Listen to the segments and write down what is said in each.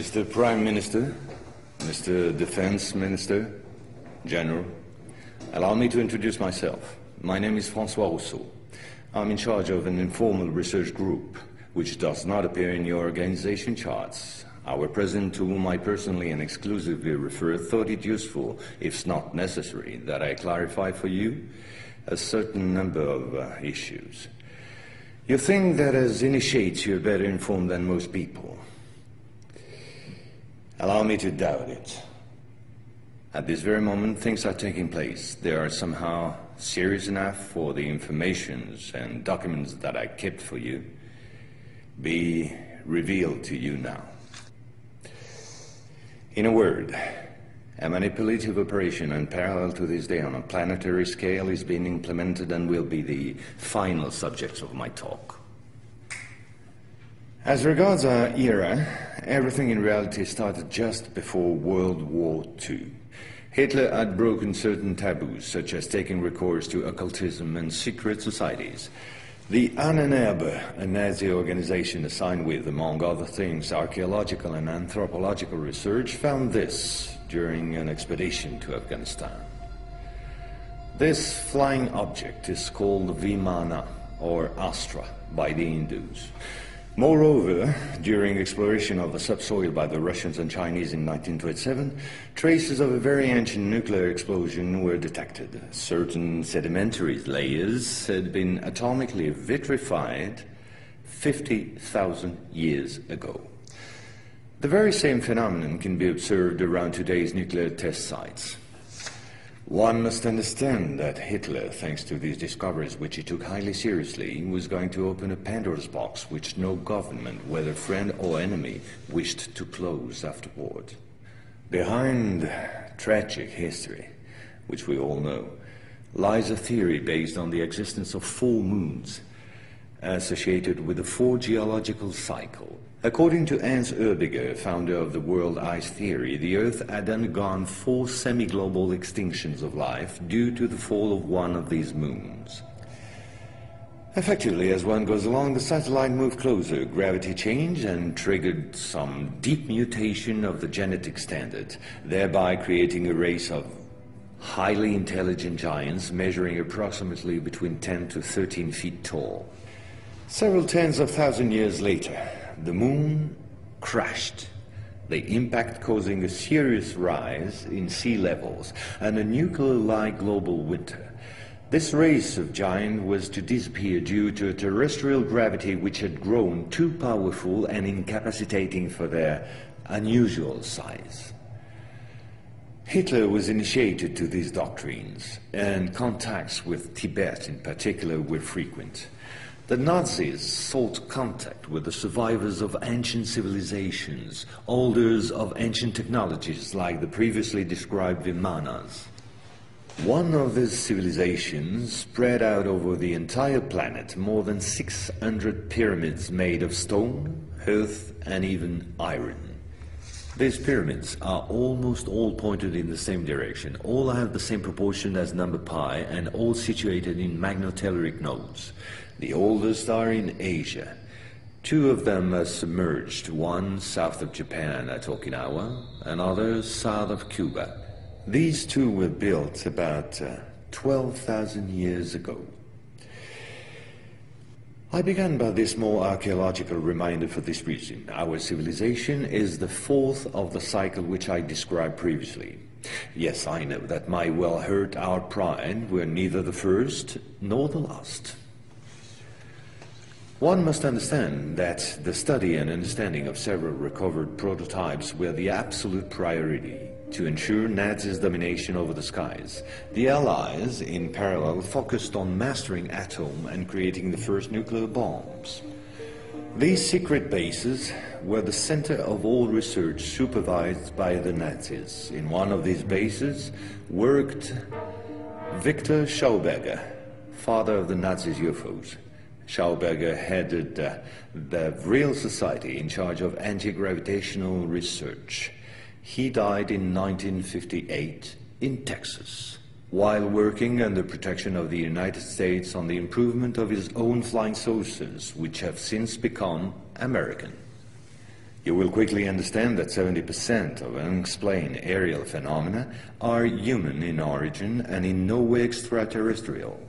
Mr. Prime Minister, Mr. Defense Minister, General, allow me to introduce myself. My name is Los Rusos. I'm in charge of an informal research group, which does not appear in your organization charts. Our president, to whom I personally and exclusively refer, thought it useful, if not necessary, that I clarify for you a certain number of issues. You think that as initiates you're better informed than most people. Allow me to doubt it. At this very moment, things are taking place. They are somehow serious enough for the informations and documents that I kept for you be revealed to you now. In a word, a manipulative operation unparalleled to this day on a planetary scale is being implemented and will be the final subject of my talk. As regards our era, everything in reality started just before World War II. Hitler had broken certain taboos, such as taking recourse to occultism and secret societies. The Ahnenerbe, a Nazi organization assigned with, among other things, archaeological and anthropological research, found this during an expedition to Afghanistan. This flying object is called Vimana, or Astra, by the Hindus. Moreover, during exploration of the subsoil by the Russians and Chinese in 1927, traces of a very ancient nuclear explosion were detected. Certain sedimentary layers had been atomically vitrified 50,000 years ago. The very same phenomenon can be observed around today's nuclear test sites. One must understand that Hitler, thanks to these discoveries, which he took highly seriously, was going to open a Pandora's box which no government, whether friend or enemy, wished to close afterward. Behind tragic history, which we all know, lies a theory based on the existence of full moons associated with the four geological cycle. According to Hans Erbiger, founder of the world ice theory, the Earth had undergone 4 semi-global extinctions of life due to the fall of one of these moons. Effectively, as one goes along, the satellite moved closer, gravity changed and triggered some deep mutation of the genetic standard, thereby creating a race of highly intelligent giants measuring approximately between 10 to 13 feet tall. Several tens of thousands years later, the moon crashed, the impact causing a serious rise in sea levels and a nuclear-like global winter. This race of giants was to disappear due to a terrestrial gravity which had grown too powerful and incapacitating for their unusual size. Hitler was initiated to these doctrines, and contacts with Tibet in particular were frequent. The Nazis sought contact with the survivors of ancient civilizations, holders of ancient technologies like the previously described Vimanas. One of these civilizations spread out over the entire planet more than 600 pyramids made of stone, earth, and even iron. These pyramids are almost all pointed in the same direction, all have the same proportion as number pi, and all situated in magnetotelluric nodes. The oldest are in Asia. 2 of them are submerged, one south of Japan at Okinawa, another south of Cuba. These 2 were built about 12,000 years ago. I began by this more archaeological reminder for this reason. Our civilization is the 4th of the cycle which I described previously. Yes, I know that might well hurt our pride. We're neither the first nor the last. One must understand that the study and understanding of several recovered prototypes were the absolute priority to ensure Nazis' domination over the skies. The Allies, in parallel, focused on mastering atom and creating the first nuclear bombs. These secret bases were the center of all research supervised by the Nazis. In one of these bases worked Victor Schauberger, father of the Nazis' UFOs. Schauberger headed the Real Society in charge of anti-gravitational research. He died in 1958 in Texas, while working under protection of the United States on the improvement of his own flying saucers, which have since become American. You will quickly understand that 70% of unexplained aerial phenomena are human in origin and in no way extraterrestrial.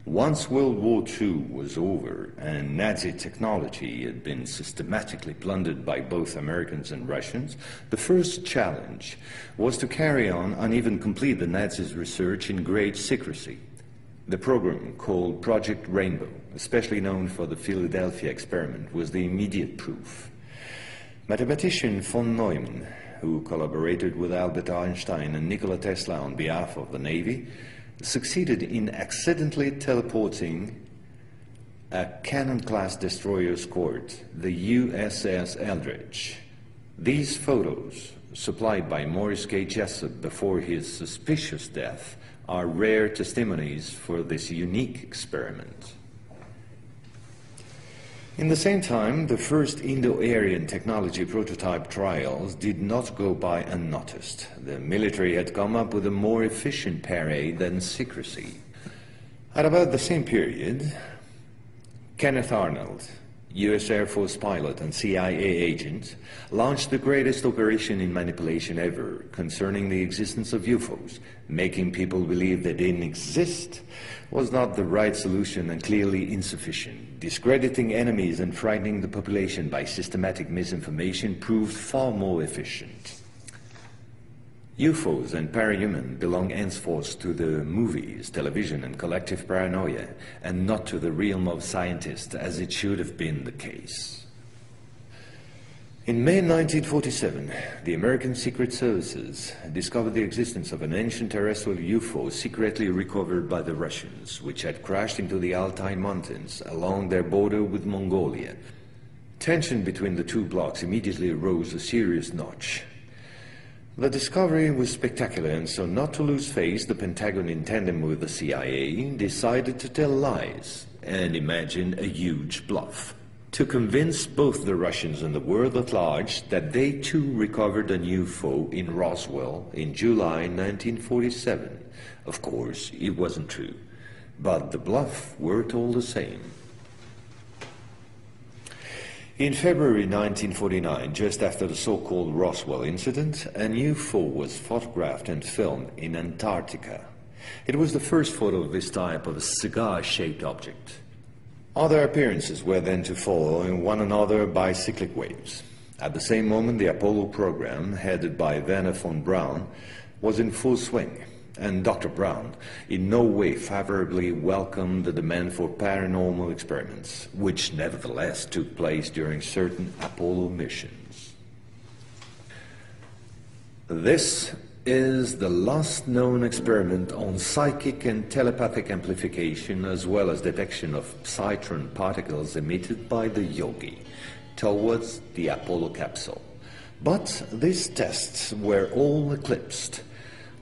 Once World War II was over and Nazi technology had been systematically plundered by both Americans and Russians, the first challenge was to carry on and even complete the Nazis' research in great secrecy. The program, called Project Rainbow, especially known for the Philadelphia experiment, was the immediate proof. Mathematician von Neumann, who collaborated with Albert Einstein and Nikola Tesla on behalf of the Navy, succeeded in accidentally teleporting a Cannon-class destroyer escort, the USS Eldridge. These photos, supplied by Morris K. Jessup before his suspicious death, are rare testimonies for this unique experiment. In the same time, the first Indo-Aryan technology prototype trials did not go by unnoticed. The military had come up with a more efficient parade than secrecy. At about the same period, Kenneth Arnold, US Air Force pilot and CIA agent, launched the greatest operation in manipulation ever concerning the existence of UFOs. Making people believe they didn't exist was not the right solution and clearly insufficient. Discrediting enemies and frightening the population by systematic misinformation proved far more efficient. UFOs and parahuman belong henceforth to the movies, television and collective paranoia, and not to the realm of scientists as it should have been the case. In May 1947, the American Secret Services discovered the existence of an ancient terrestrial UFO secretly recovered by the Russians, which had crashed into the Altai Mountains along their border with Mongolia. Tension between the two blocs immediately rose a serious notch. The discovery was spectacular, and so not to lose face, the Pentagon, in tandem with the CIA, decided to tell lies and imagine a huge bluff to convince both the Russians and the world at large that they too recovered a UFO in Roswell in July 1947. Of course, it wasn't true, but the bluff worked all the same. In February 1949, just after the so-called Roswell incident, an UFO was photographed and filmed in Antarctica. It was the first photo of this type of a cigar-shaped object. Other appearances were then to follow in one another by cyclic waves. At the same moment, the Apollo program, headed by Werner von Braun, was in full swing, and Dr. Braun in no way favorably welcomed the demand for paranormal experiments, which nevertheless took place during certain Apollo missions. This is the last known experiment on psychic and telepathic amplification, as well as detection of psytron particles emitted by the yogi towards the Apollo capsule. But these tests were all eclipsed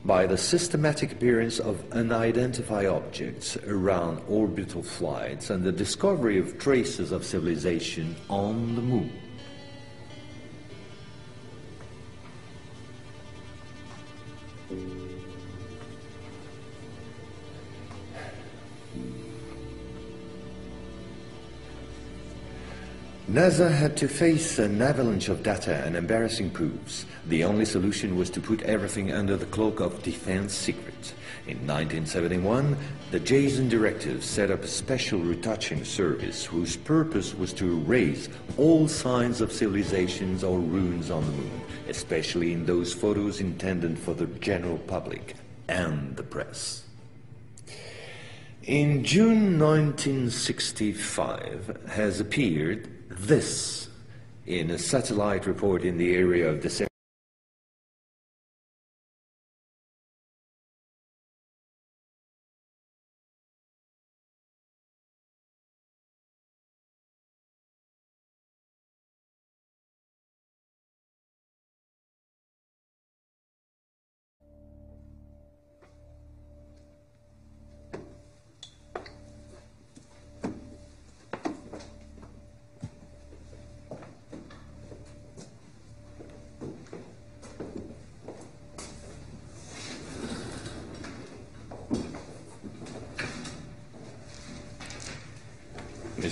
by the systematic appearance of unidentified objects around orbital flights and the discovery of traces of civilization on the moon. NASA had to face an avalanche of data and embarrassing proofs. The only solution was to put everything under the cloak of defense secret. In 1971, the Jason Directive set up a special retouching service whose purpose was to erase all signs of civilizations or ruins on the moon, especially in those photos intended for the general public and the press. In June 1965 has appeared this in a satellite report in the area of the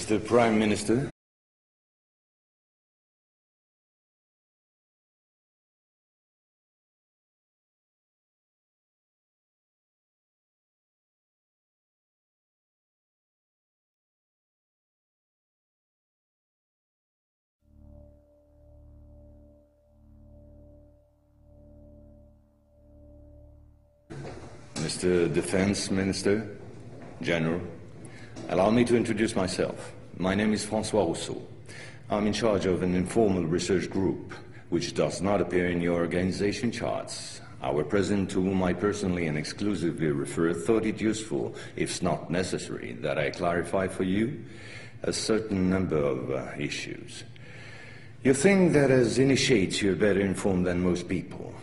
Mr. Prime Minister, Mr. Defense Minister, General, allow me to introduce myself. My name is François Rousseau. I'm in charge of an informal research group, which does not appear in your organization charts. Our president, to whom I personally and exclusively refer, thought it useful, if not necessary, that I clarify for you a certain number of issues. You think that as initiates you're better informed than most people.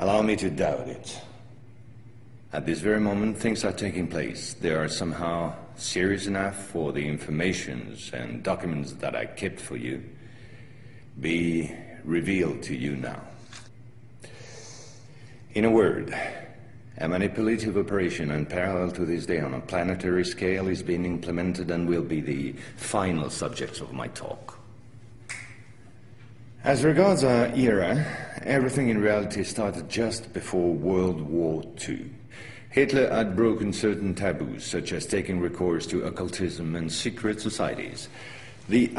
Allow me to doubt it. At this very moment, things are taking place. They are somehow serious enough for the informations and documents that I kept for you be revealed to you now. In a word, a manipulative operation unparalleled to this day on a planetary scale is being implemented and will be the final subject of my talk. As regards our era, everything in reality started just before World War II. Hitler had broken certain taboos, such as taking recourse to occultism and secret societies. The